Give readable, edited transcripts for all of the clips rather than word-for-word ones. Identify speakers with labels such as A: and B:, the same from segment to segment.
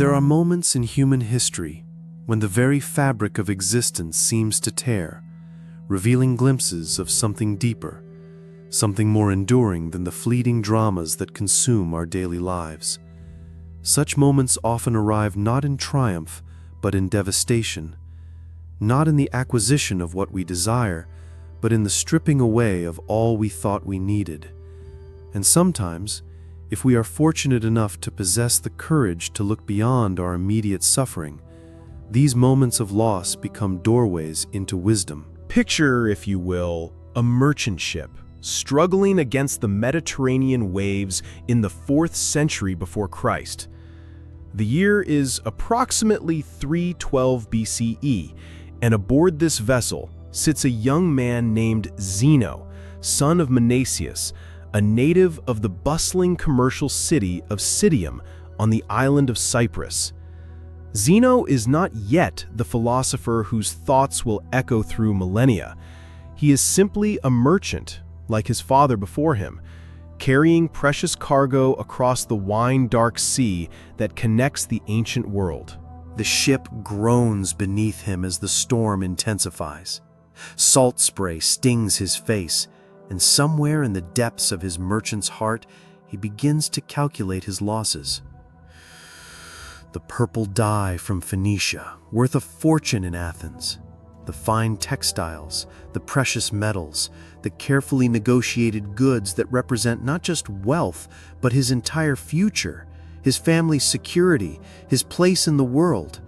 A: There are moments in human history when the very fabric of existence seems to tear, revealing glimpses of something deeper, something more enduring than the fleeting dramas that consume our daily lives. Such moments often arrive not in triumph, but in devastation, not in the acquisition of what we desire, but in the stripping away of all we thought we needed. And sometimes, if we are fortunate enough to possess the courage to look beyond our immediate suffering, these moments of loss become doorways into wisdom.
B: Picture, if you will, a merchant ship struggling against the Mediterranean waves in the 4th century before Christ. The year is approximately 312 BCE, and aboard this vessel sits a young man named Zeno, son of Menasius, a native of the bustling commercial city of Citium on the island of Cyprus. Zeno is not yet the philosopher whose thoughts will echo through millennia. He is simply a merchant, like his father before him, carrying precious cargo across the wine-dark sea that connects the ancient world.
A: The ship groans beneath him as the storm intensifies. Salt spray stings his face, and somewhere in the depths of his merchant's heart, he begins to calculate his losses. The purple dye from Phoenicia, worth a fortune in Athens. The fine textiles, the precious metals, the carefully negotiated goods that represent not just wealth, but his entire future, his family's security, his place in the world.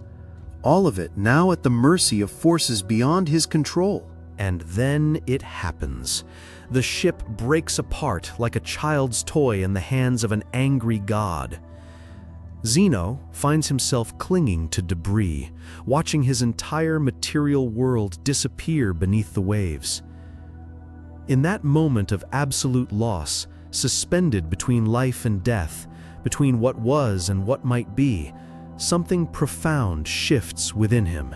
A: All of it now at the mercy of forces beyond his control.
B: And then it happens. The ship breaks apart like a child's toy in the hands of an angry god. Zeno finds himself clinging to debris, watching his entire material world disappear beneath the waves. In that moment of absolute loss, suspended between life and death, between what was and what might be, something profound shifts within him.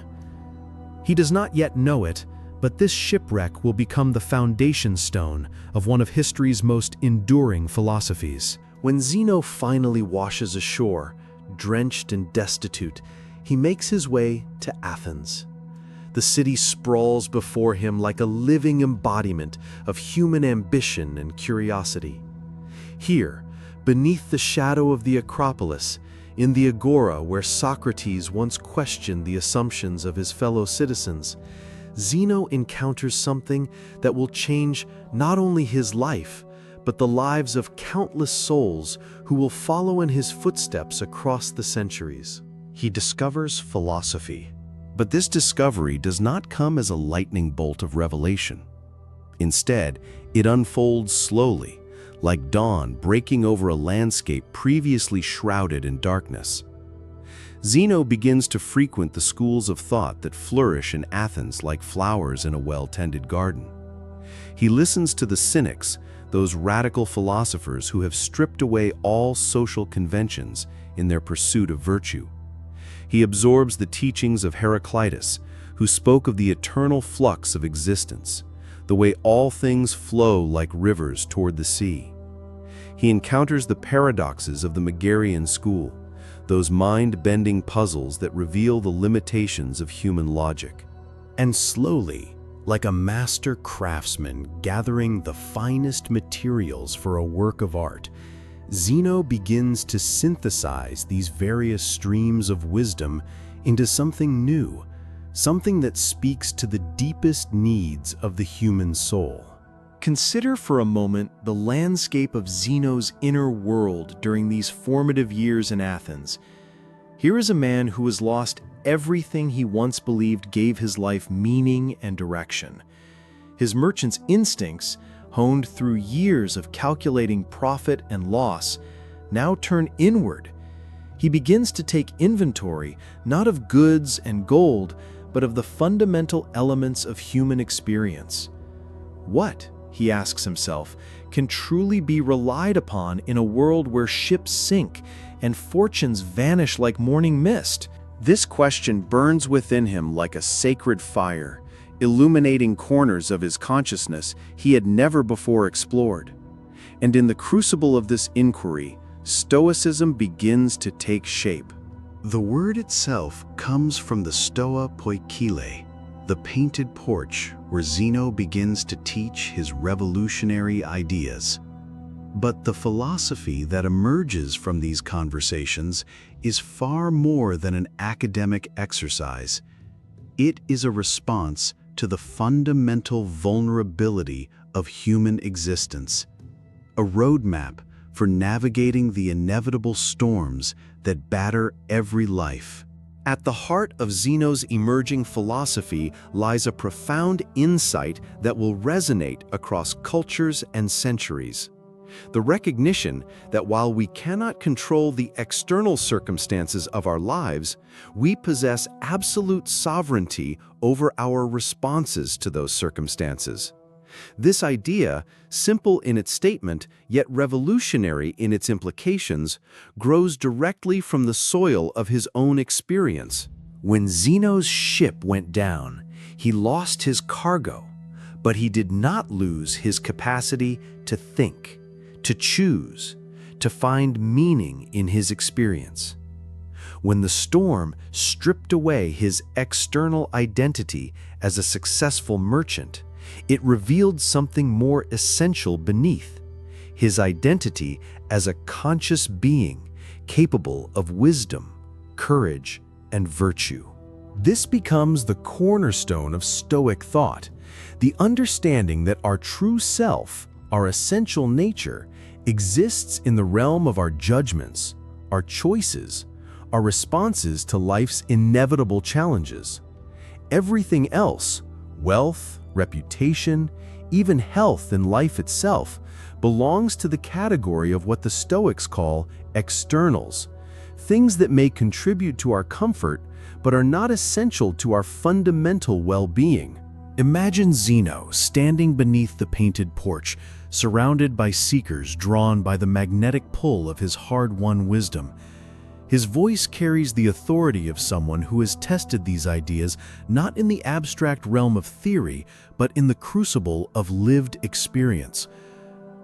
B: He does not yet know it, but this shipwreck will become the foundation stone of one of history's most enduring philosophies.
A: When Zeno finally washes ashore, drenched and destitute, he makes his way to Athens. The city sprawls before him like a living embodiment of human ambition and curiosity. Here, beneath the shadow of the Acropolis, in the agora where Socrates once questioned the assumptions of his fellow citizens, Zeno encounters something that will change not only his life, but the lives of countless souls who will follow in his footsteps across the centuries.
C: He discovers philosophy, but this discovery does not come as a lightning bolt of revelation. Instead, it unfolds slowly, like dawn breaking over a landscape previously shrouded in darkness. Zeno begins to frequent the schools of thought that flourish in Athens like flowers in a well-tended garden. He listens to the cynics, those radical philosophers who have stripped away all social conventions in their pursuit of virtue. He absorbs the teachings of Heraclitus, who spoke of the eternal flux of existence, the way all things flow like rivers toward the sea. He encounters the paradoxes of the Megarian school, those mind-bending puzzles that reveal the limitations of human logic.
B: And slowly, like a master craftsman gathering the finest materials for a work of art, Zeno begins to synthesize these various streams of wisdom into something new, something that speaks to the deepest needs of the human soul.
A: Consider for a moment the landscape of Zeno's inner world during these formative years in Athens. Here is a man who has lost everything he once believed gave his life meaning and direction. His merchant's instincts, honed through years of calculating profit and loss, now turn inward. He begins to take inventory not of goods and gold, but of the fundamental elements of human experience. What, he asks himself, can truly be relied upon in a world where ships sink and fortunes vanish like morning mist? This question burns within him like a sacred fire, illuminating corners of his consciousness he had never before explored. And in the crucible of this inquiry, Stoicism begins to take shape.
C: The word itself comes from the Stoa Poikile, the painted porch where Zeno begins to teach his revolutionary ideas. But the philosophy that emerges from these conversations is far more than an academic exercise. It is a response to the fundamental vulnerability of human existence, a roadmap for navigating the inevitable storms that batter every life. At the heart of Zeno's emerging philosophy lies a profound insight that will resonate across cultures and centuries. The recognition that while we cannot control the external circumstances of our lives, we possess absolute sovereignty over our responses to those circumstances. This idea, simple in its statement, yet revolutionary in its implications, grows directly from the soil of his own experience. When Zeno's ship went down, he lost his cargo, but he did not lose his capacity to think, to choose, to find meaning in his experience. When the storm stripped away his external identity as a successful merchant, it revealed something more essential beneath: his identity as a conscious being capable of wisdom, courage, and virtue. This becomes the cornerstone of Stoic thought, the understanding that our true self, our essential nature, exists in the realm of our judgments, our choices, our responses to life's inevitable challenges. Everything else, wealth, reputation, even health and life itself, belongs to the category of what the Stoics call externals, things that may contribute to our comfort but are not essential to our fundamental well-being. Imagine Zeno standing beneath the painted porch, surrounded by seekers drawn by the magnetic pull of his hard-won wisdom. His voice carries the authority of someone who has tested these ideas not in the abstract realm of theory, but in the crucible of lived experience.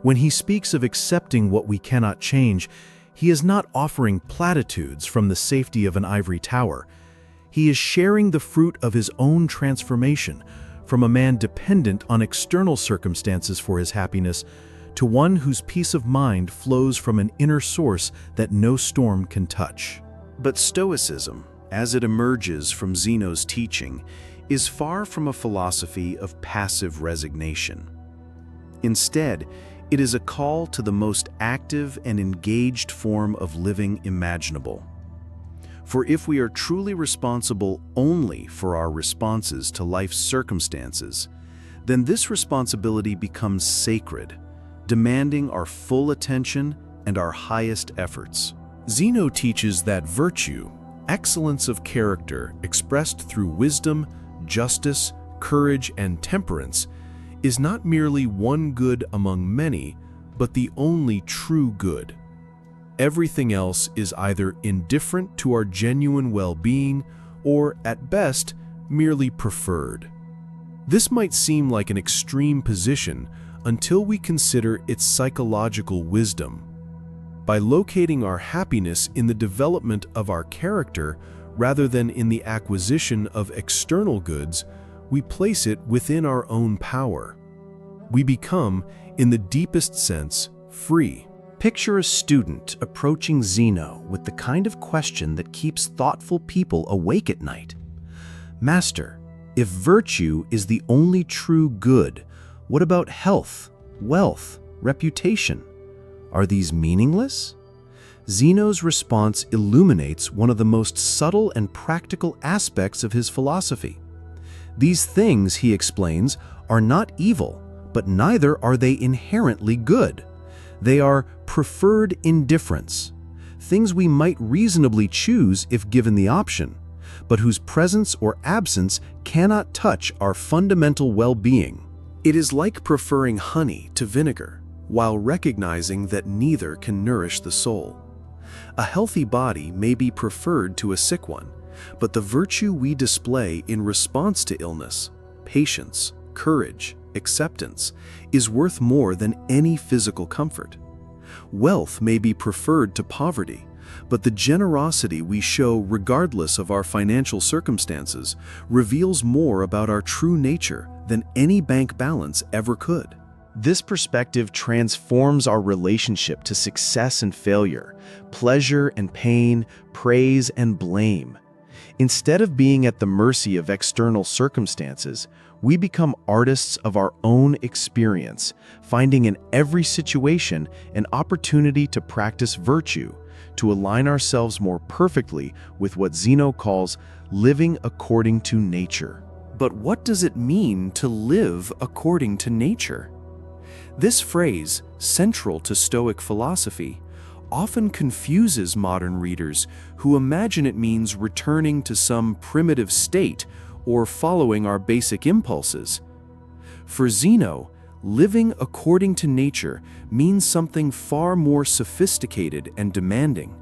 C: When he speaks of accepting what we cannot change, he is not offering platitudes from the safety of an ivory tower. He is sharing the fruit of his own transformation, from a man dependent on external circumstances for his happiness to one whose peace of mind flows from an inner source that no storm can touch. But Stoicism, as it emerges from Zeno's teaching, is far from a philosophy of passive resignation. Instead, it is a call to the most active and engaged form of living imaginable. For if we are truly responsible only for our responses to life's circumstances, then this responsibility becomes sacred, demanding our full attention and our highest efforts. Zeno teaches that virtue, excellence of character expressed through wisdom, justice, courage, and temperance, is not merely one good among many, but the only true good. Everything else is either indifferent to our genuine well-being or, at best, merely preferred. This might seem like an extreme position until we consider its psychological wisdom. By locating our happiness in the development of our character rather than in the acquisition of external goods, we place it within our own power. We become, in the deepest sense, free. Picture a student approaching Zeno with the kind of question that keeps thoughtful people awake at night. Master, if virtue is the only true good, what about health, wealth, reputation? Are these meaningless? Zeno's response illuminates one of the most subtle and practical aspects of his philosophy. These things, he explains, are not evil, but neither are they inherently good. They are preferred indifference, things we might reasonably choose if given the option, but whose presence or absence cannot touch our fundamental well-being. It is like preferring honey to vinegar, while recognizing that neither can nourish the soul. A healthy body may be preferred to a sick one, but the virtue we display in response to illness, patience, courage, acceptance, is worth more than any physical comfort. Wealth may be preferred to poverty, But the generosity we show regardless of our financial circumstances reveals more about our true nature than any bank balance ever could.
A: This perspective transforms our relationship to success and failure, pleasure and pain, praise and blame. Instead of being at the mercy of external circumstances, we become artists of our own experience, finding in every situation an opportunity to practice virtue, to align ourselves more perfectly with what Zeno calls living according to nature.
B: But what does it mean to live according to nature? This phrase, central to Stoic philosophy, often confuses modern readers who imagine it means returning to some primitive state or following our basic impulses. For Zeno, living according to nature means something far more sophisticated and demanding.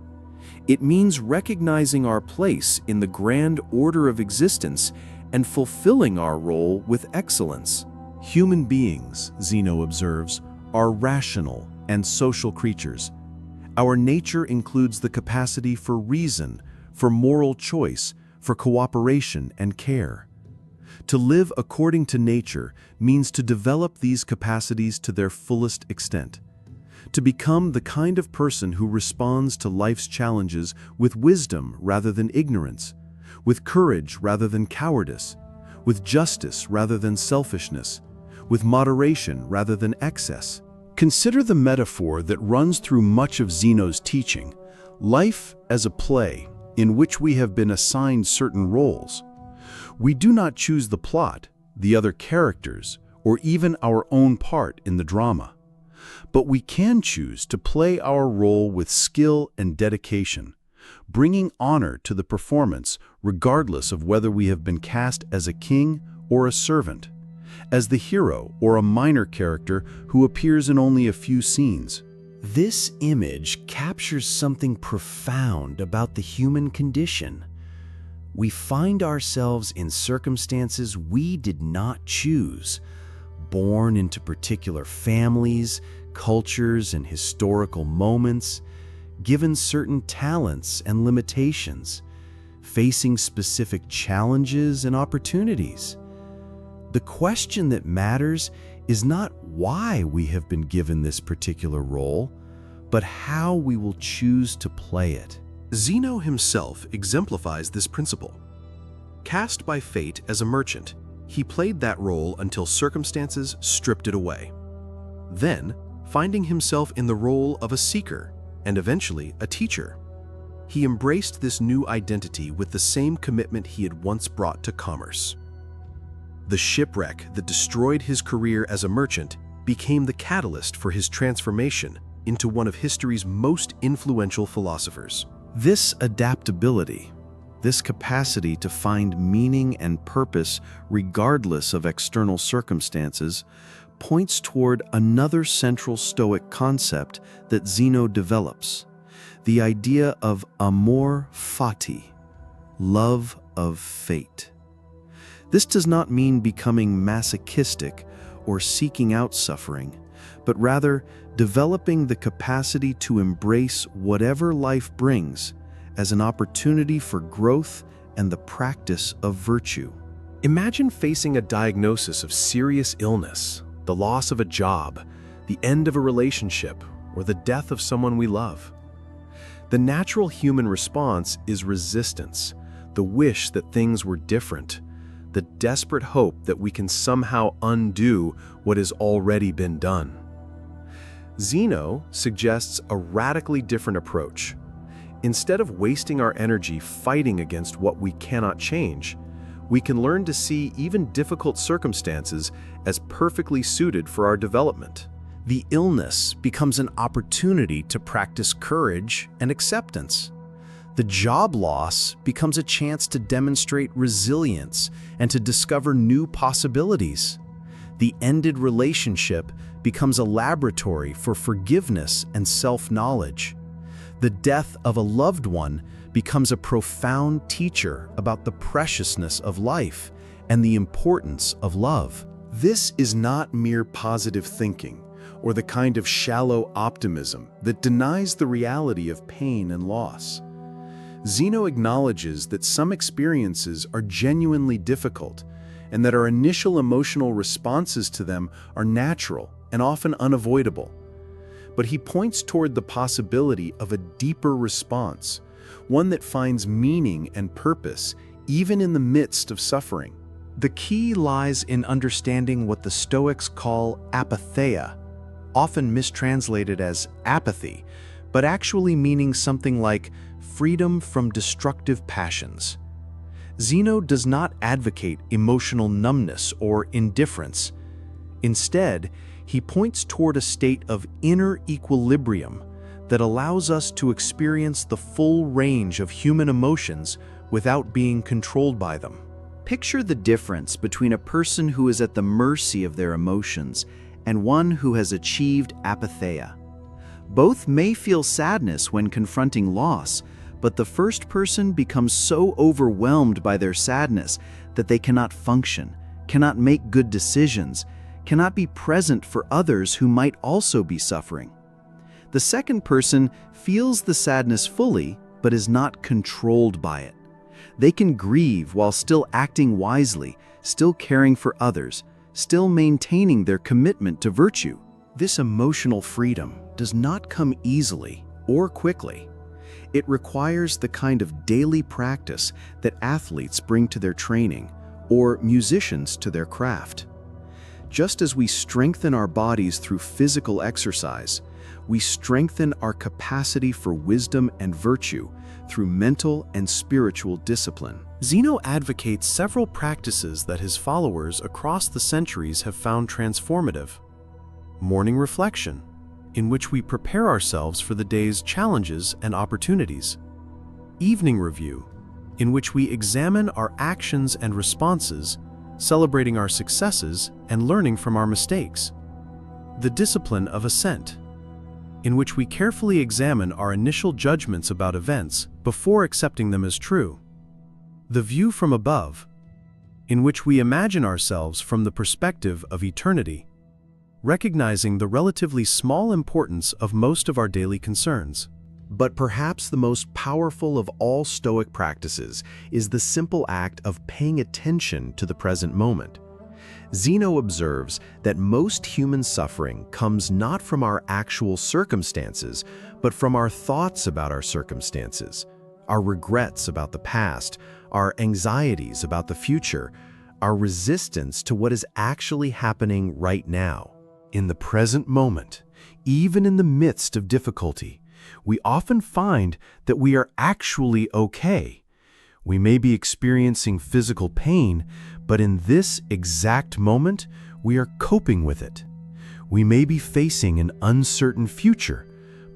B: It means recognizing our place in the grand order of existence and fulfilling our role with excellence.
C: Human beings, Zeno observes, are rational and social creatures. Our nature includes the capacity for reason, for moral choice, for cooperation and care. To live according to nature means to develop these capacities to their fullest extent, to become the kind of person who responds to life's challenges with wisdom rather than ignorance, with courage rather than cowardice, with justice rather than selfishness, with moderation rather than excess. Consider the metaphor that runs through much of Zeno's teaching, life as a play in which we have been assigned certain roles. We do not choose the plot, the other characters, or even our own part in the drama. But we can choose to play our role with skill and dedication, bringing honor to the performance regardless of whether we have been cast as a king or a servant, as the hero or a minor character who appears in only a few scenes.
A: This image captures something profound about the human condition. We find ourselves in circumstances we did not choose, born into particular families, cultures, and historical moments, given certain talents and limitations, facing specific challenges and opportunities. The question that matters is not why we have been given this particular role, but how we will choose to play it.
C: Zeno himself exemplifies this principle. Cast by fate as a merchant, he played that role until circumstances stripped it away. Then, finding himself in the role of a seeker and eventually a teacher, he embraced this new identity with the same commitment he had once brought to commerce. The shipwreck that destroyed his career as a merchant became the catalyst for his transformation into one of history's most influential philosophers.
A: This adaptability, this capacity to find meaning and purpose regardless of external circumstances, points toward another central Stoic concept that Zeno develops, the idea of Amor Fati, love of fate. This does not mean becoming masochistic or seeking out suffering, but rather developing the capacity to embrace whatever life brings as an opportunity for growth and the practice of virtue.
B: Imagine facing a diagnosis of serious illness, the loss of a job, the end of a relationship, or the death of someone we love. The natural human response is resistance, the wish that things were different, the desperate hope that we can somehow undo what has already been done. Zeno suggests a radically different approach. Instead of wasting our energy fighting against what we cannot change, we can learn to see even difficult circumstances as perfectly suited for our development.
A: The illness becomes an opportunity to practice courage and acceptance. The job loss becomes a chance to demonstrate resilience and to discover new possibilities. The ended relationship becomes a laboratory for forgiveness and self-knowledge. The death of a loved one becomes a profound teacher about the preciousness of life and the importance of love.
C: This is not mere positive thinking
B: or the kind of shallow optimism that denies the reality of pain and loss. Zeno acknowledges that some experiences are genuinely difficult, and that our initial emotional responses to them are natural and often unavoidable. But he points toward the possibility of a deeper response, one that finds meaning and purpose even in the midst of suffering.
A: The key lies in understanding what the Stoics call apatheia, often mistranslated as apathy, but actually meaning something like freedom from destructive passions. Zeno does not advocate emotional numbness or indifference. Instead, he points toward a state of inner equilibrium that allows us to experience the full range of human emotions without being controlled by them.
D: Picture the difference between a person who is at the mercy of their emotions and one who has achieved apatheia. Both may feel sadness when confronting loss, but the first person becomes so overwhelmed by their sadness that they cannot function, cannot make good decisions, cannot be present for others who might also be suffering. The second person feels the sadness fully, but is not controlled by it. They can grieve while still acting wisely, still caring for others, still maintaining their commitment to virtue.
C: This emotional freedom does not come easily or quickly. It requires the kind of daily practice that athletes bring to their training or musicians to their craft. Just as we strengthen our bodies through physical exercise, we strengthen our capacity for wisdom and virtue through mental and spiritual discipline.
B: Zeno advocates several practices that his followers across the centuries have found transformative. Morning reflection, in which we prepare ourselves for the day's challenges and opportunities. Evening review, in which we examine our actions and responses, celebrating our successes and learning from our mistakes. The discipline of assent, in which we carefully examine our initial judgments about events before accepting them as true. The view from above, in which we imagine ourselves from the perspective of eternity, recognizing the relatively small importance of most of our daily concerns.
C: But perhaps the most powerful of all Stoic practices is the simple act of paying attention to the present moment. Zeno observes that most human suffering comes not from our actual circumstances, but from our thoughts about our circumstances, our regrets about the past, our anxieties about the future, our resistance to what is actually happening right now. In the present moment, even in the midst of difficulty, we often find that we are actually okay. We may be experiencing physical pain, but in this exact moment, we are coping with it. We may be facing an uncertain future,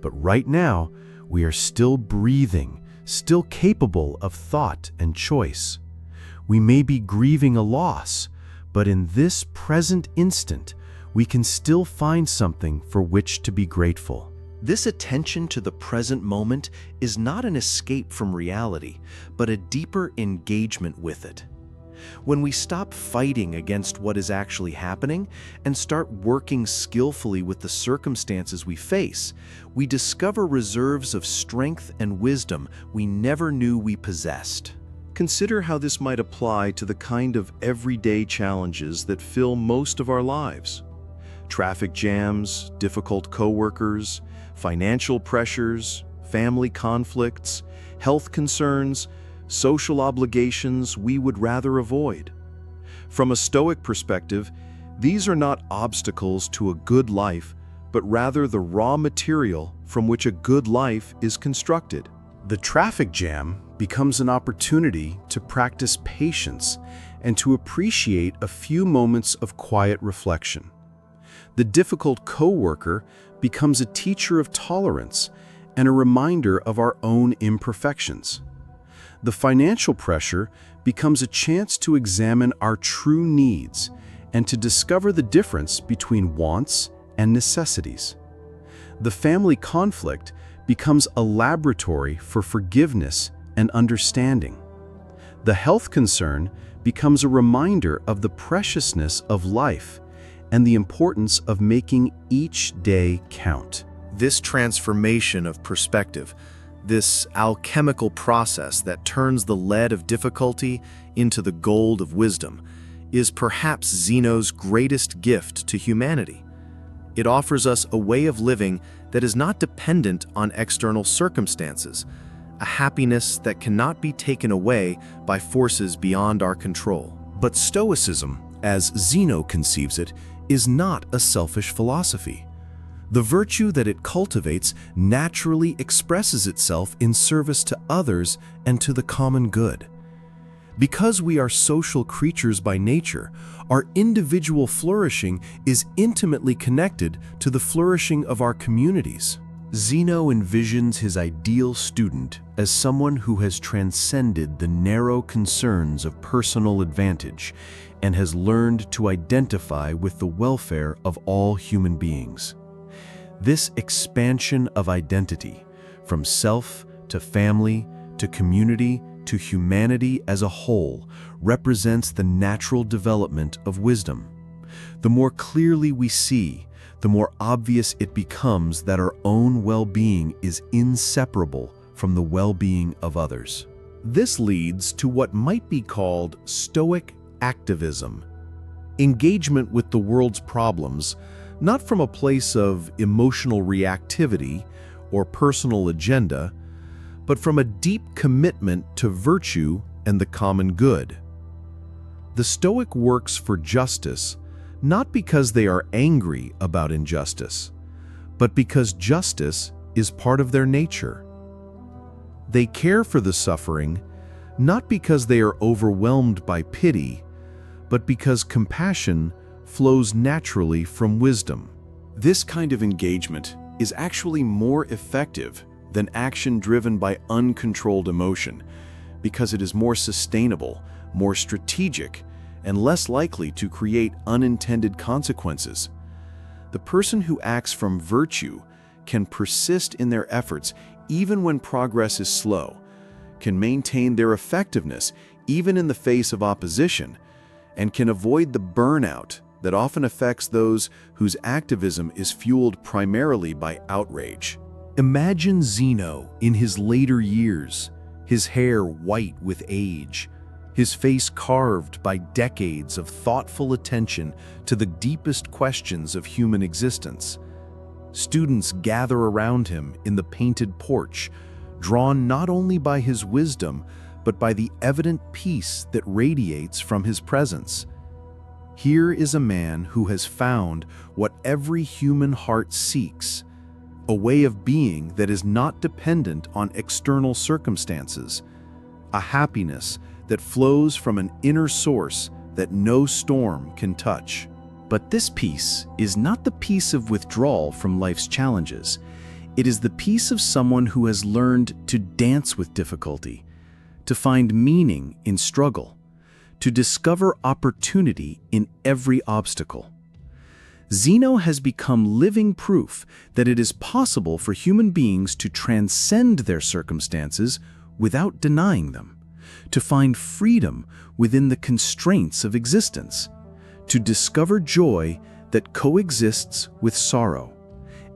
C: but right now, we are still breathing, still capable of thought and choice. We may be grieving a loss, but in this present instant, we can still find something for which to be grateful.
A: This attention to the present moment is not an escape from reality, but a deeper engagement with it. When we stop fighting against what is actually happening and start working skillfully with the circumstances we face, we discover reserves of strength and wisdom we never knew we possessed.
C: Consider how this might apply to the kind of everyday challenges that fill most of our lives. Traffic jams, difficult coworkers, financial pressures, family conflicts, health concerns, social obligations we would rather avoid. From a Stoic perspective, these are not obstacles to a good life, but rather the raw material from which a good life is constructed.
B: The traffic jam becomes an opportunity to practice patience and to appreciate a few moments of quiet reflection. The difficult coworker becomes a teacher of tolerance and a reminder of our own imperfections. The financial pressure becomes a chance to examine our true needs and to discover the difference between wants and necessities. The family conflict becomes a laboratory for forgiveness and understanding. The health concern becomes a reminder of the preciousness of life
C: and the importance of making each day count.
A: This transformation of perspective, this alchemical process that turns the lead of difficulty into the gold of wisdom, is perhaps Zeno's greatest gift to humanity. It offers us a way of living that is not dependent on external circumstances, a happiness that cannot be taken away by forces beyond our control.
B: But Stoicism, as Zeno conceives it, is not a selfish philosophy. The virtue that it cultivates naturally expresses itself in service to others and to the common good. Because we are social creatures by nature, our individual flourishing is intimately connected to the flourishing of our communities. Zeno envisions his ideal student as someone who has transcended the narrow concerns of personal advantage and has learned to identify with the welfare of all human beings. This expansion of identity, from self to family to community to humanity as a whole, represents the natural development of wisdom. The more clearly we see, the more obvious it becomes that our own well-being is inseparable from the well-being of others. This leads to what might be called Stoic activism, engagement with the world's problems, not from a place of emotional reactivity or personal agenda, but from a deep commitment to virtue and the common good. The Stoic works for justice, not because they are angry about injustice, but because justice is part of their nature. They care for the suffering, not because they are overwhelmed by pity, but because compassion flows naturally from wisdom. This kind of engagement is actually more effective than action driven by uncontrolled emotion, because it is more sustainable, more strategic, and less likely to create unintended consequences. The person who acts from virtue can persist in their efforts even when progress is slow, can maintain their effectiveness even in the face of opposition, and can avoid the burnout that often affects those whose activism is fueled primarily by outrage. Imagine Zeno in his later years, his hair white with age, his face carved by decades of thoughtful attention to the deepest questions of human existence. Students gather around him in the painted porch, drawn not only by his wisdom, but by the evident peace that radiates from his presence. Here is a man who has found what every human heart seeks, a way of being that is not dependent on external circumstances, a happiness that flows from an inner source that no storm can touch. But this peace is not the peace of withdrawal from life's challenges. It is the peace of someone who has learned to dance with difficulty, to find meaning in struggle, to discover opportunity in every obstacle. Zeno has become living proof that it is possible for human beings to transcend their circumstances without denying them, to find freedom within the constraints of existence, to discover joy that coexists with sorrow,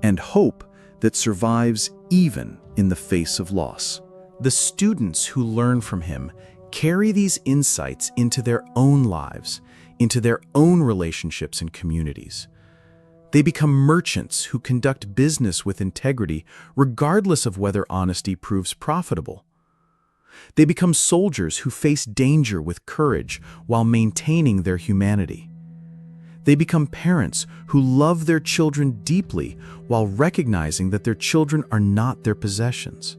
B: and hope that survives even in the face of loss. The students who learn from him carry these insights into their own lives, into their own relationships and communities. They become merchants who conduct business with integrity regardless of whether honesty proves profitable. They become soldiers who face danger with courage while maintaining their humanity. They become parents who love their children deeply while recognizing that their children are not their possessions.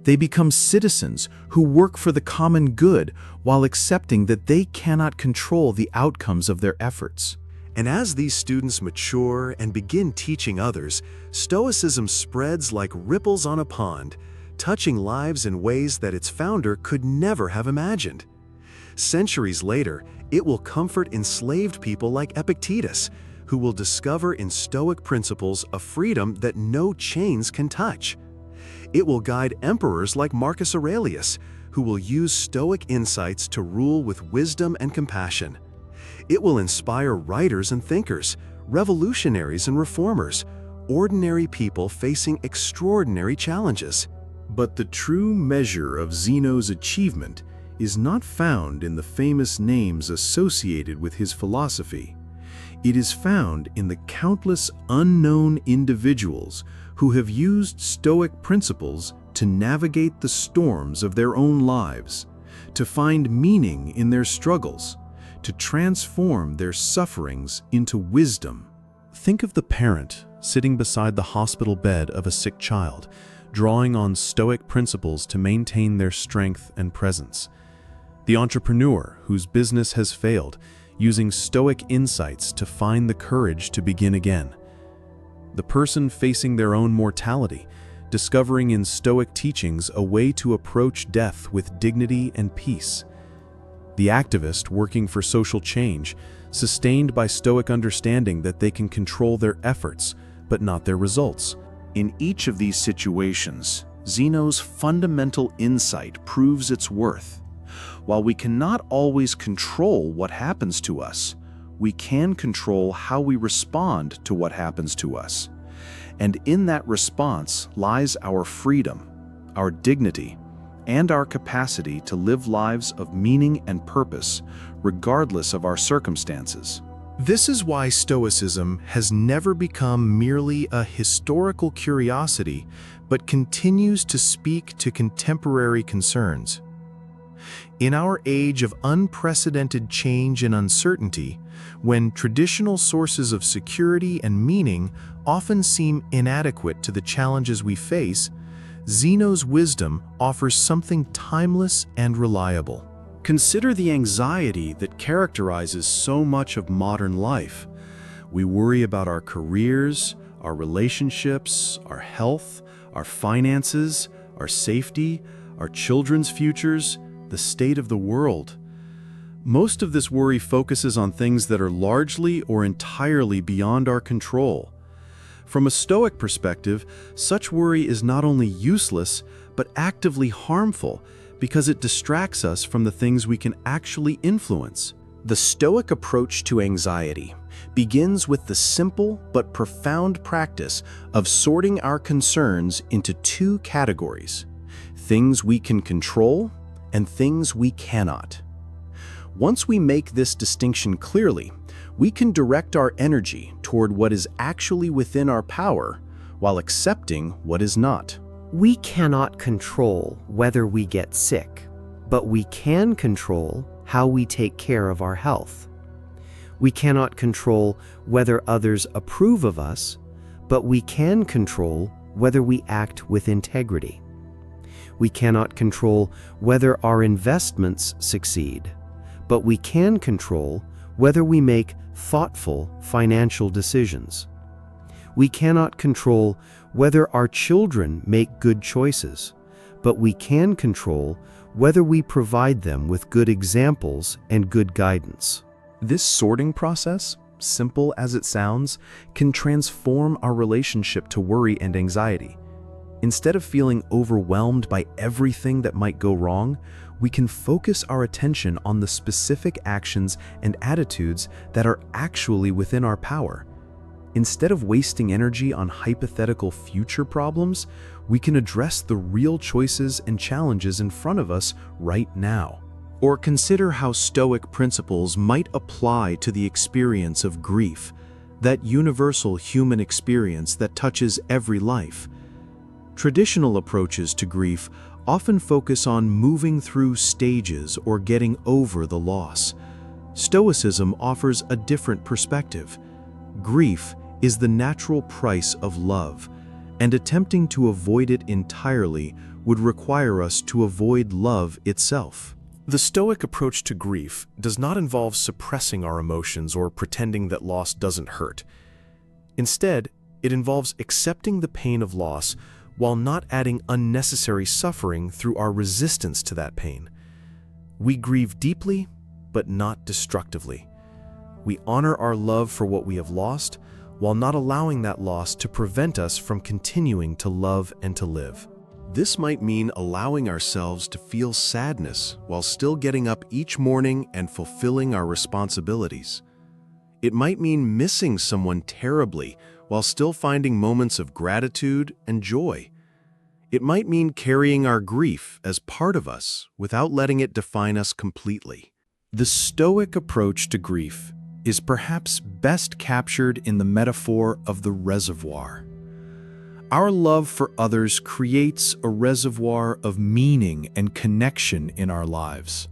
B: They become citizens who work for the common good while accepting that they cannot control the outcomes of their efforts.
E: And as these students mature and begin teaching others, Stoicism spreads like ripples on a pond, touching lives in ways that its founder could never have imagined. Centuries later, it will comfort enslaved people like Epictetus, who will discover in Stoic principles a freedom that no chains can touch. It will guide emperors like Marcus Aurelius, who will use Stoic insights to rule with wisdom and compassion. It will inspire writers and thinkers, revolutionaries and reformers, ordinary people facing extraordinary challenges.
B: But the true measure of Zeno's achievement is not found in the famous names associated with his philosophy. It is found in the countless unknown individuals who have used Stoic principles to navigate the storms of their own lives, to find meaning in their struggles, to transform their sufferings into wisdom.
C: Think of the parent sitting beside the hospital bed of a sick child, drawing on Stoic principles to maintain their strength and presence. The entrepreneur whose business has failed, using Stoic insights to find the courage to begin again. The person facing their own mortality, discovering in Stoic teachings a way to approach death with dignity and peace. The activist working for social change, sustained by Stoic understanding that they can control their efforts, but not their results.
A: In each of these situations, Zeno's fundamental insight proves its worth. While we cannot always control what happens to us, we can control how we respond to what happens to us. And in that response lies our freedom, our dignity, and our capacity to live lives of meaning and purpose, regardless of our circumstances.
B: This is why Stoicism has never become merely a historical curiosity, but continues to speak to contemporary concerns. In our age of unprecedented change and uncertainty, when traditional sources of security and meaning often seem inadequate to the challenges we face, Zeno's wisdom offers something timeless and reliable.
C: Consider the anxiety that characterizes so much of modern life. We worry about our careers, our relationships, our health, our finances, our safety, our children's futures, the state of the world. Most of this worry focuses on things that are largely or entirely beyond our control. From a Stoic perspective, such worry is not only useless, but actively harmful, because it distracts us from the things we can actually influence.
A: The Stoic approach to anxiety begins with the simple but profound practice of sorting our concerns into two categories: things we can control and things we cannot. Once we make this distinction clearly, we can direct our energy toward what is actually within our power while accepting what is not.
F: We cannot control whether we get sick, but we can control how we take care of our health. We cannot control whether others approve of us, but we can control whether we act with integrity. We cannot control whether our investments succeed, but we can control whether we make thoughtful financial decisions. We cannot control whether our children make good choices, but we can control whether we provide them with good examples and good guidance.
C: This sorting process, simple as it sounds, can transform our relationship to worry and anxiety. Instead of feeling overwhelmed by everything that might go wrong, we can focus our attention on the specific actions and attitudes that are actually within our power. Instead of wasting energy on hypothetical future problems, we can address the real choices and challenges in front of us right now.
A: Or consider how Stoic principles might apply to the experience of grief, that universal human experience that touches every life. Traditional approaches to grief often focus on moving through stages or getting over the loss. Stoicism offers a different perspective. Grief is the natural price of love, and attempting to avoid it entirely would require us to avoid love itself.
B: The Stoic approach to grief does not involve suppressing our emotions or pretending that loss doesn't hurt. Instead, it involves accepting the pain of loss while not adding unnecessary suffering through our resistance to that pain. We grieve deeply, but not destructively. We honor our love for what we have lost, while not allowing that loss to prevent us from continuing to love and to live.
E: This might mean allowing ourselves to feel sadness while still getting up each morning and fulfilling our responsibilities. It might mean missing someone terribly while still finding moments of gratitude and joy. It might mean carrying our grief as part of us without letting it define us completely.
A: The Stoic approach to grief is perhaps best captured in the metaphor of the reservoir. Our love for others creates a reservoir of meaning and connection in our lives.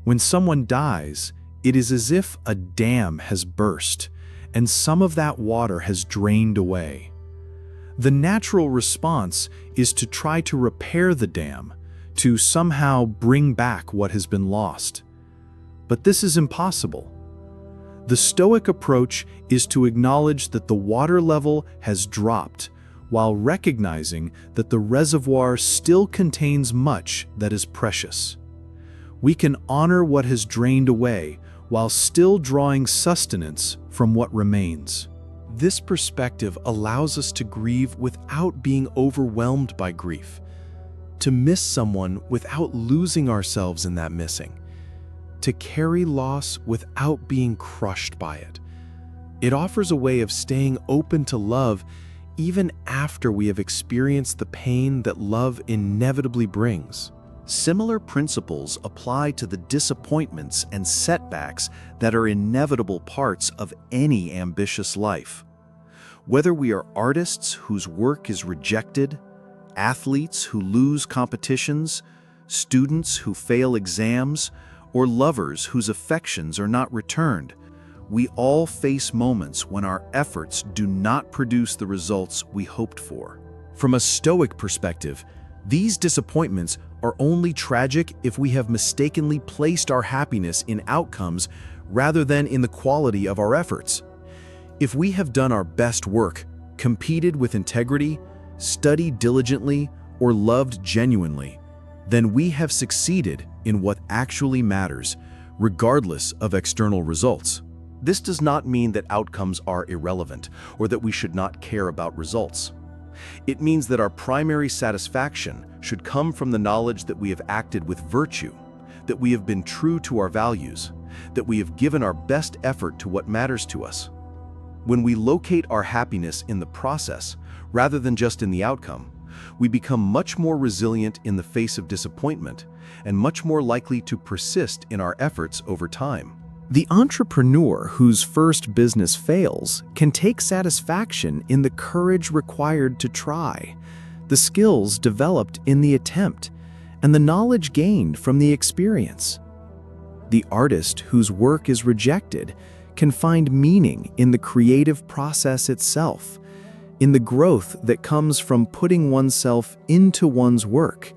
A: When someone dies, it is as if a dam has burst, and some of that water has drained away. The natural response is to try to repair the dam, to somehow bring back what has been lost. But this is impossible. The Stoic approach is to acknowledge that the water level has dropped, while recognizing that the reservoir still contains much that is precious. We can honor what has drained away while still drawing sustenance from what remains.
B: This perspective allows us to grieve without being overwhelmed by grief, to miss someone without losing ourselves in that missing, to carry loss without being crushed by it. It offers a way of staying open to love even after we have experienced the pain that love inevitably brings.
D: Similar principles apply to the disappointments and setbacks that are inevitable parts of any ambitious life. Whether we are artists whose work is rejected, athletes who lose competitions, students who fail exams, or lovers whose affections are not returned, we all face moments when our efforts do not produce the results we hoped for.
A: From a Stoic perspective, these disappointments are only tragic if we have mistakenly placed our happiness in outcomes rather than in the quality of our efforts. If we have done our best work, competed with integrity, studied diligently, or loved genuinely, then we have succeeded in what actually matters, regardless of external results.
C: This does not mean that outcomes are irrelevant or that we should not care about results. It means that our primary satisfaction should come from the knowledge that we have acted with virtue, that we have been true to our values, that we have given our best effort to what matters to us. When we locate our happiness in the process rather than just in the outcome, we become much more resilient in the face of disappointment and much more likely to persist in our efforts over time.
A: The entrepreneur whose first business fails can take satisfaction in the courage required to try, the skills developed in the attempt, and the knowledge gained from the experience. The artist whose work is rejected can find meaning in the creative process itself, in the growth that comes from putting oneself into one's work,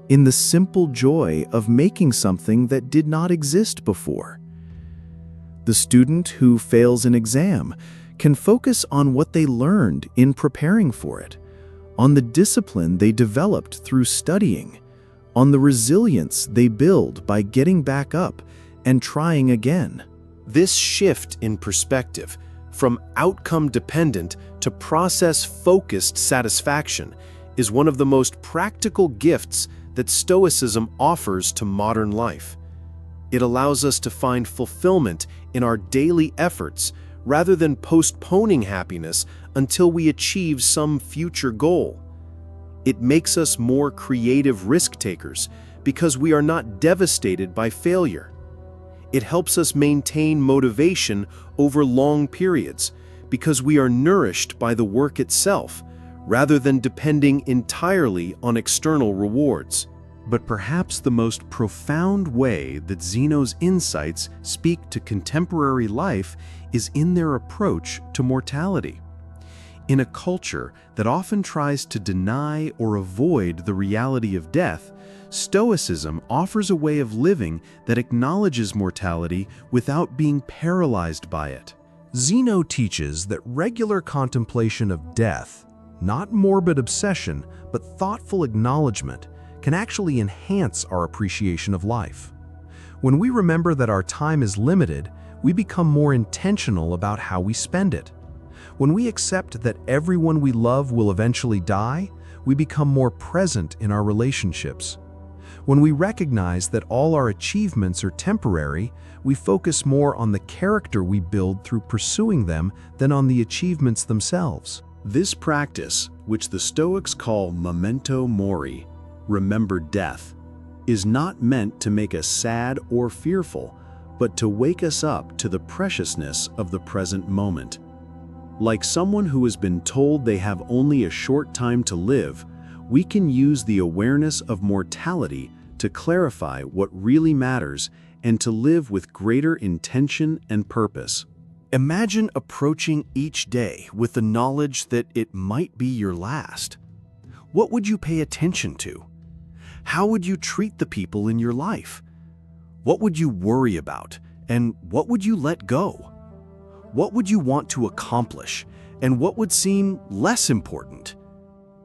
A: in the simple joy of making something that did not exist before. The student who fails an exam can focus on what they learned in preparing for it, on the discipline they developed through studying, on the resilience they build by getting back up and trying again.
B: This shift in perspective, from outcome-dependent to process-focused satisfaction, is one of the most practical gifts that Stoicism offers to modern life. It allows us to find fulfillment in our daily efforts rather than postponing happiness until we achieve some future goal. It makes us more creative risk-takers because we are not devastated by failure. It helps us maintain motivation over long periods because we are nourished by the work itself rather than depending entirely on external rewards.
C: But perhaps the most profound way that Zeno's insights speak to contemporary life is in their approach to mortality. In a culture that often tries to deny or avoid the reality of death, Stoicism offers a way of living that acknowledges mortality without being paralyzed by it.
B: Zeno teaches that regular contemplation of death, not morbid obsession, but thoughtful acknowledgement, can actually enhance our appreciation of life. When we remember that our time is limited, we become more intentional about how we spend it. When we accept that everyone we love will eventually die,
C: we become more present in our relationships. When we recognize that all our achievements are temporary, we focus more on the character we build through pursuing them than on the achievements themselves.
E: This practice, which the Stoics call memento mori, remember death, is not meant to make us sad or fearful, but to wake us up to the preciousness of the present moment. Like someone who has been told they have only a short time to live, we can use the awareness of mortality to clarify what really matters and to live with greater intention and purpose.
A: Imagine approaching each day with the knowledge that it might be your last. What would you pay attention to? How would you treat the people in your life? What would you worry about, and what would you let go? What would you want to accomplish, and what would seem less important?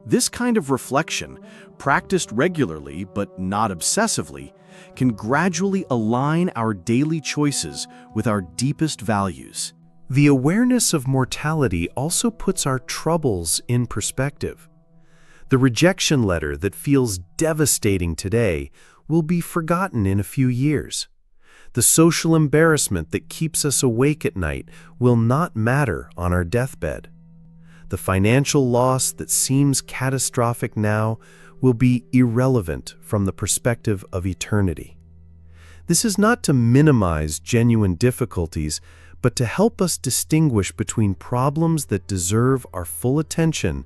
A: This kind of reflection, practiced regularly but not obsessively, can gradually align our daily choices with our deepest values.
B: The awareness of mortality also puts our troubles in perspective. The rejection letter that feels devastating today will be forgotten in a few years. The social embarrassment that keeps us awake at night will not matter on our deathbed. The financial loss that seems catastrophic now will be irrelevant from the perspective of eternity. This is not to minimize genuine difficulties, but to help us distinguish between problems that deserve our full attention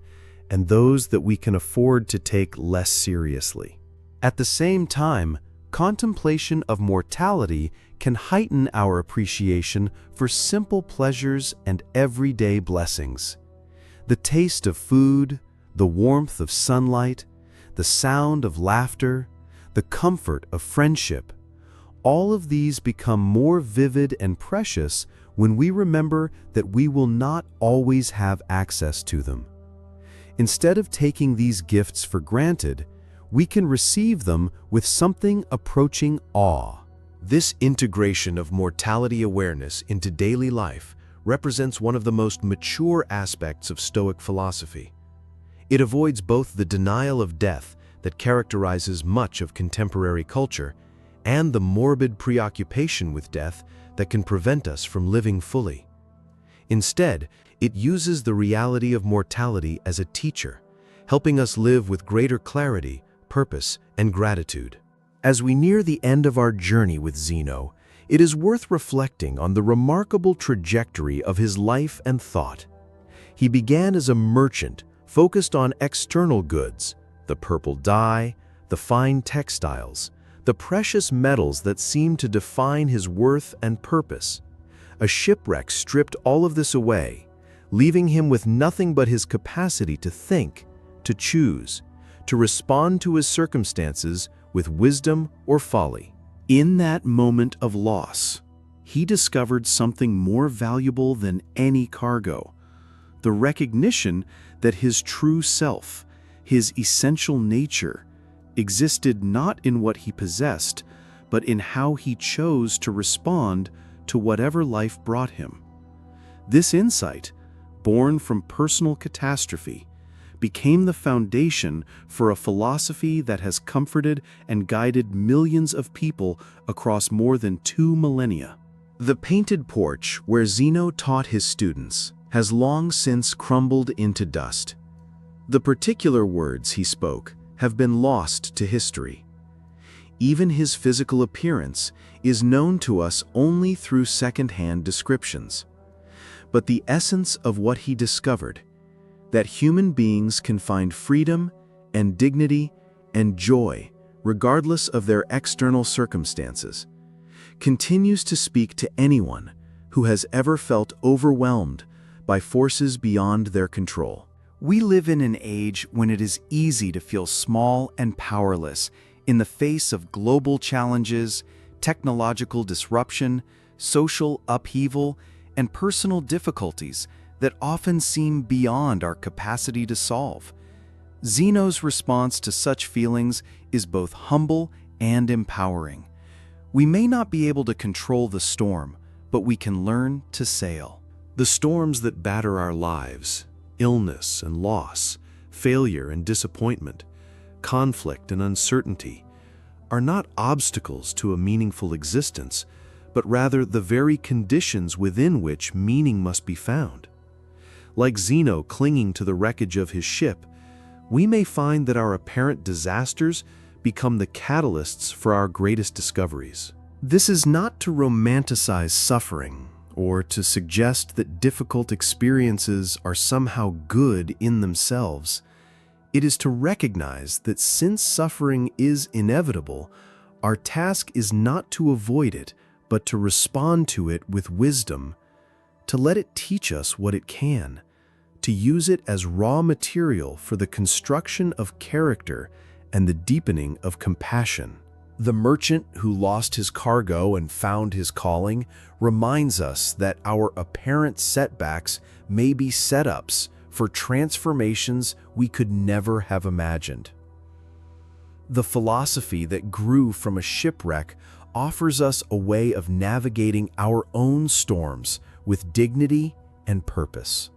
B: and those that we can afford to take less seriously.
A: At the same time, contemplation of mortality can heighten our appreciation for simple pleasures and everyday blessings. The taste of food, the warmth of sunlight, the sound of laughter, the comfort of friendship, all of these become more vivid and precious when we remember that we will not always have access to them. Instead of taking these gifts for granted, we can receive them with something approaching awe.
C: This integration of mortality awareness into daily life represents one of the most mature aspects of Stoic philosophy. It avoids both the denial of death that characterizes much of contemporary culture and the morbid preoccupation with death that can prevent us from living fully. Instead, it uses the reality of mortality as a teacher, helping us live with greater clarity, purpose, and gratitude.
A: As we near the end of our journey with Zeno, it is worth reflecting on the remarkable trajectory of his life and thought. He began as a merchant focused on external goods, the purple dye, the fine textiles, the precious metals that seemed to define his worth and purpose. A shipwreck stripped all of this away, leaving him with nothing but his capacity to think, to choose, to respond to his circumstances with wisdom or folly. In that moment of loss, he discovered something more valuable than any cargo: the recognition that his true self, his essential nature, existed not in what he possessed, but in how he chose to respond to whatever life brought him. This insight, born from personal catastrophe, became the foundation for a philosophy that has comforted and guided millions of people across more than 2 millennia. The painted porch where Zeno taught his students has long since crumbled into dust. The particular words he spoke have been lost to history. Even his physical appearance is known to us only through second-hand descriptions. But the essence of what he discovered, that human beings can find freedom and dignity and joy regardless of their external circumstances, continues to speak to anyone who has ever felt overwhelmed by forces beyond their control. We live in an age when it is easy to feel small and powerless in the face of global challenges, technological disruption, social upheaval, and personal difficulties that often seem beyond our capacity to solve. Zeno's response to such feelings is both humble and empowering. We may not be able to control the storm, but we can learn to sail.
C: The storms that batter our lives, illness and loss, failure and disappointment, conflict and uncertainty, are not obstacles to a meaningful existence, but rather the very conditions within which meaning must be found. Like Zeno clinging to the wreckage of his ship, we may find that our apparent disasters become the catalysts for our greatest discoveries. This is not to romanticize suffering or to suggest that difficult experiences are somehow good in themselves. It is to recognize that since suffering is inevitable, our task is not to avoid it, but to respond to it with wisdom, to let it teach us what it can, to use it as raw material for the construction of character and the deepening of compassion. The merchant who lost his cargo and found his calling reminds us that our apparent setbacks may be setups for transformations we could never have imagined. The philosophy that grew from a shipwreck offers us a way of navigating our own storms with dignity and purpose.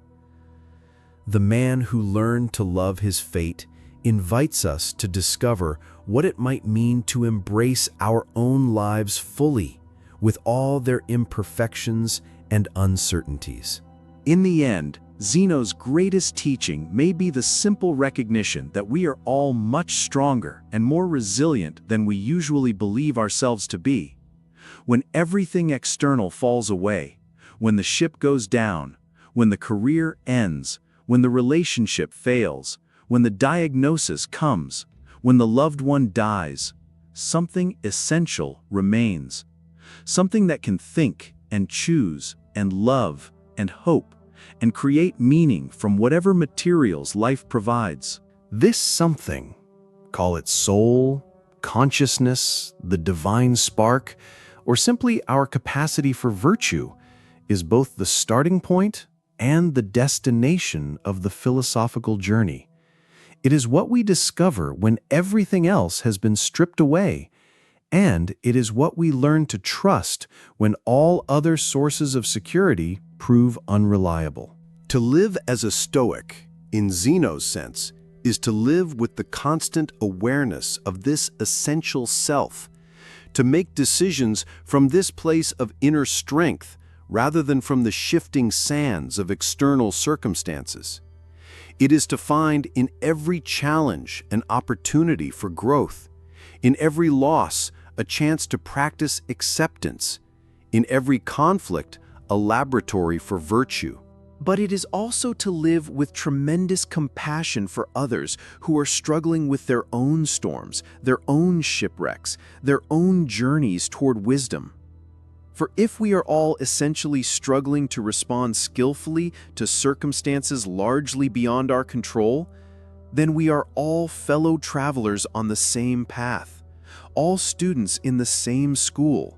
C: The man who learned to love his fate invites us to discover what it might mean to embrace our own lives fully, with all their imperfections and uncertainties.
D: In the end, Zeno's greatest teaching may be the simple recognition that we are all much stronger and more resilient than we usually believe ourselves to be. When everything external falls away, when the ship goes down, when the career ends, when the relationship fails, when the diagnosis comes, when the loved one dies, something essential remains. Something that can think and choose and love and hope and create meaning from whatever materials life provides.
C: This something, call it soul, consciousness, the divine spark, or simply our capacity for virtue, is both the starting point and the destination of the philosophical journey. It is what we discover when everything else has been stripped away, and it is what we learn to trust when all other sources of security prove unreliable. To live as a Stoic, in Zeno's sense, is to live with the constant awareness of this essential self, to make decisions from this place of inner strength rather than from the shifting sands of external circumstances. It is to find in every challenge an opportunity for growth, in every loss a chance to practice acceptance, in every conflict a laboratory for virtue. But it is also to live with tremendous compassion for others who are struggling with their own storms, their own shipwrecks, their own journeys toward wisdom. For if we are all essentially struggling to respond skillfully to circumstances largely beyond our control, then we are all fellow travelers on the same path, all students in the same school,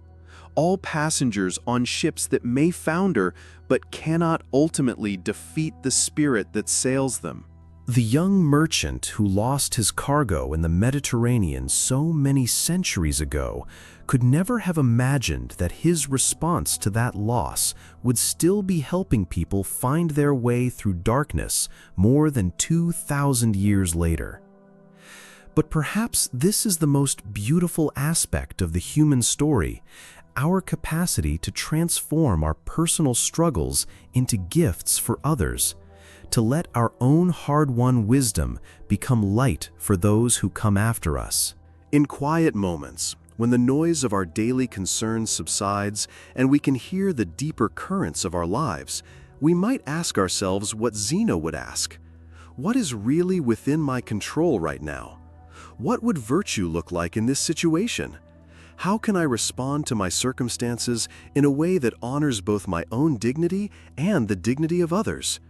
C: all passengers on ships that may founder but cannot ultimately defeat the spirit that sails them. The young merchant who lost his cargo in the Mediterranean so many centuries ago could never have imagined that his response to that loss would still be helping people find their way through darkness more than 2,000 years later. But perhaps this is the most beautiful aspect of the human story, our capacity to transform our personal struggles into gifts for others, to let our own hard-won wisdom become light for those who come after us. In quiet moments, when the noise of our daily concerns subsides and we can hear the deeper currents of our lives, we might ask ourselves what Zeno would ask. What is really within my control right now? What would virtue look like in this situation? How can I respond to my circumstances in a way that honors both my own dignity and the dignity of others?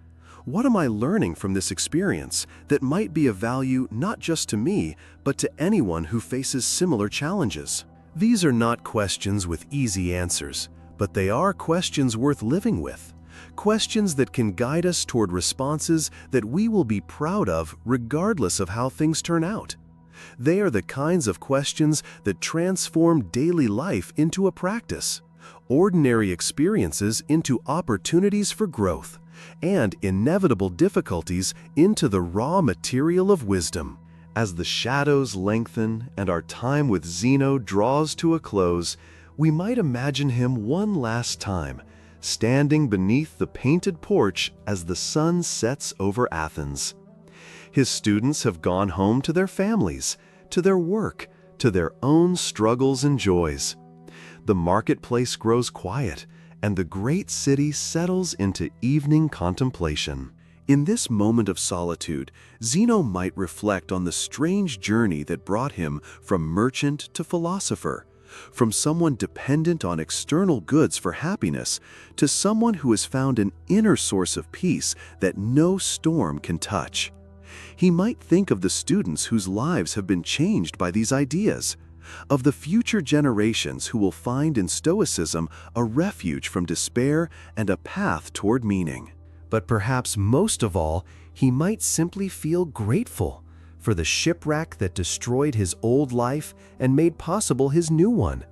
C: What am I learning from this experience that might be of value not just to me, but to anyone who faces similar challenges? These are not questions with easy answers, but they are questions worth living with. Questions that can guide us toward responses that we will be proud of regardless of how things turn out. They are the kinds of questions that transform daily life into a practice, ordinary experiences into opportunities for growth,
E: and inevitable difficulties into the raw material of wisdom. As the shadows lengthen and our time with Zeno draws to a close, we might imagine him one last time, standing beneath the painted porch as the sun sets over Athens. His students have gone home to their families, to their work, to their own struggles and joys. The marketplace grows quiet, and the great city settles into evening contemplation. In this moment of solitude, Zeno might reflect on the strange journey that brought him from merchant to philosopher, from someone dependent on external goods for happiness to someone who has found an inner source of peace that no storm can touch. He might think of the students whose lives have been changed by these ideas, of the future generations who will find in Stoicism a refuge from despair and a path toward meaning.
C: But perhaps most of all, he might simply feel grateful for the shipwreck that destroyed his old life and made possible his new one,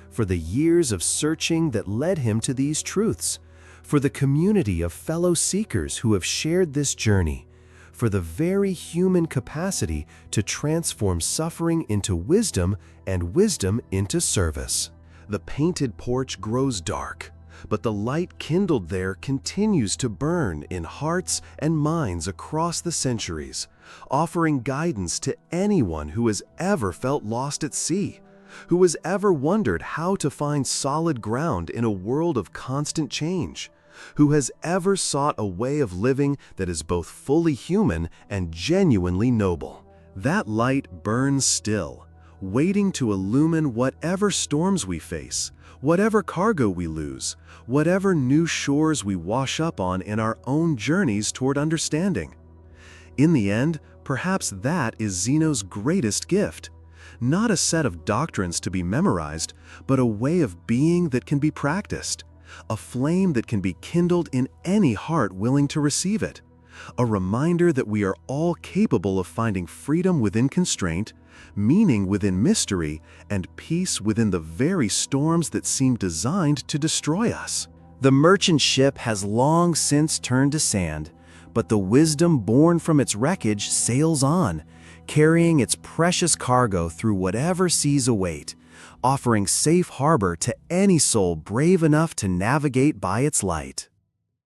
C: for the years of searching that led him to these truths, for the community of fellow seekers who have shared this journey, for the very human capacity to transform suffering into wisdom and wisdom into service.
E: The painted porch grows dark, but the light kindled there continues to burn in hearts and minds across the centuries, offering guidance to anyone who has ever felt lost at sea, who has ever wondered how to find solid ground in a world of constant change, who has ever sought a way of living that is both fully human and genuinely noble. That light burns still, waiting to illumine whatever storms we face, whatever cargo we lose, whatever new shores we wash up on in our own journeys toward understanding. In the end, perhaps that is Zeno's greatest gift. Not a set of doctrines to be memorized, but a way of being that can be practiced, a flame that can be kindled in any heart willing to receive it, a reminder that we are all capable of finding freedom within constraint, meaning within mystery, and peace within the very storms that seem designed to destroy us.
D: The merchant ship has long since turned to sand, but the wisdom born from its wreckage sails on, carrying its precious cargo through whatever seas await, offering safe harbor to any soul brave enough to navigate by its light.